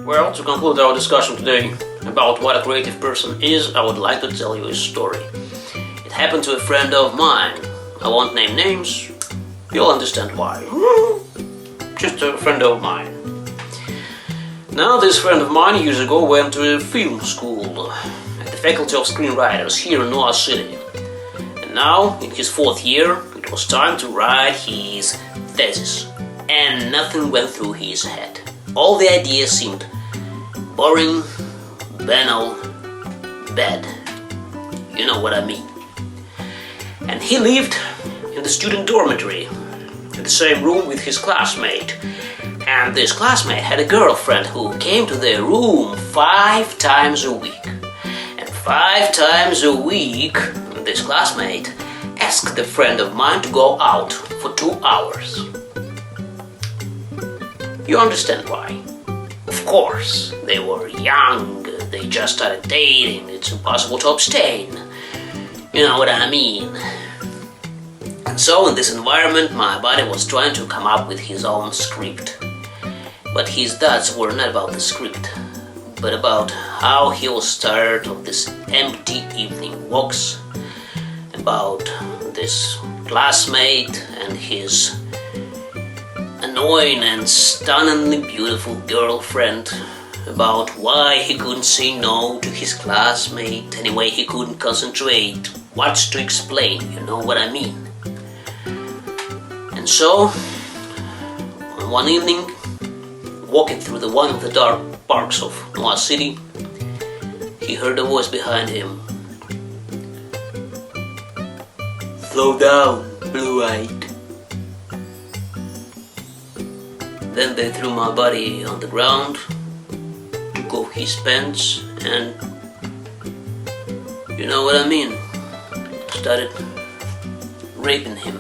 Well, to conclude our discussion today about what a creative person is, I would like to tell you a story. It happened to a friend of mine. I won't name names. You'll understand why. Just a friend of mine. Now, this friend of mine years ago went to a film school at the Faculty of Screenwriters here in Noir City. And now, in his 4th year, it was time to write his thesis. And nothing went through his head. All the ideas seemed boring, banal, bad. You know what I mean. And he lived in the student dormitory, in the same room with his classmate. And this classmate had a girlfriend who came to their room 5 times a week. And 5 times a week, this classmate asked a friend of mine to go out for 2 hours. You understand why? Of course, they were young, they just started dating, it's impossible to abstain. You know what I mean. And so in this environment, my buddy was trying to come up with his own script. But his thoughts were not about the script, but about how he was tired of these empty evening walks, about this classmate and his annoying and stunningly beautiful girlfriend, about why he couldn't say no to his classmate, anyway he couldn't concentrate, what to explain, you know what I mean. And so, on one evening, walking through one of the dark parks of Noir City, he heard a voice behind him. "Slow down, blue-eyed." Then they threw my buddy on the ground, took off his pants, and you know what I mean, started raping him.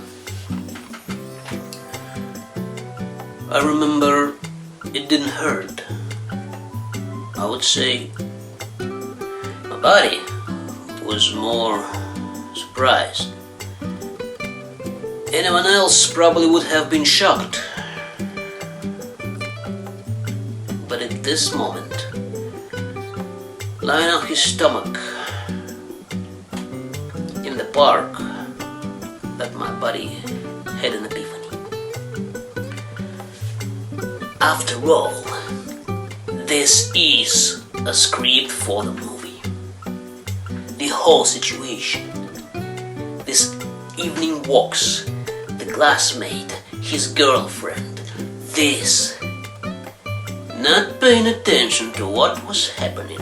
I remember it didn't hurt. I would say my body was more surprised. Anyone else probably would have been shocked. But at this moment, lying on his stomach in the park, that my buddy had an epiphany. After all, this is a script for the movie. The whole situation, these evening walks, the classmate, his girlfriend, this. Not paying attention to what was happening,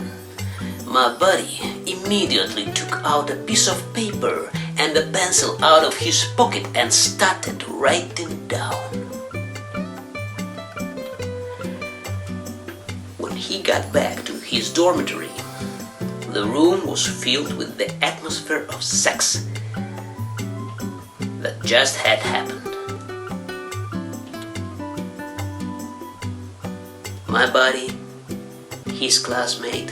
my buddy immediately took out a piece of paper and a pencil out of his pocket and started writing down. When he got back to his dormitory, the room was filled with the atmosphere of sex that just had happened. My buddy, his classmate,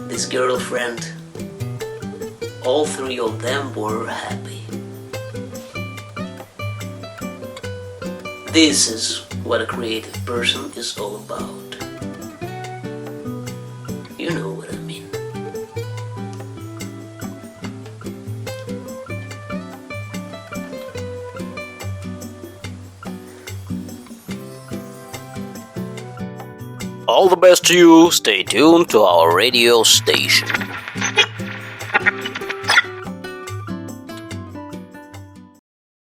this girlfriend, all 3 of them were happy. This is what a creative person is all about. You know what I mean. All the best to you. Stay tuned to our radio station.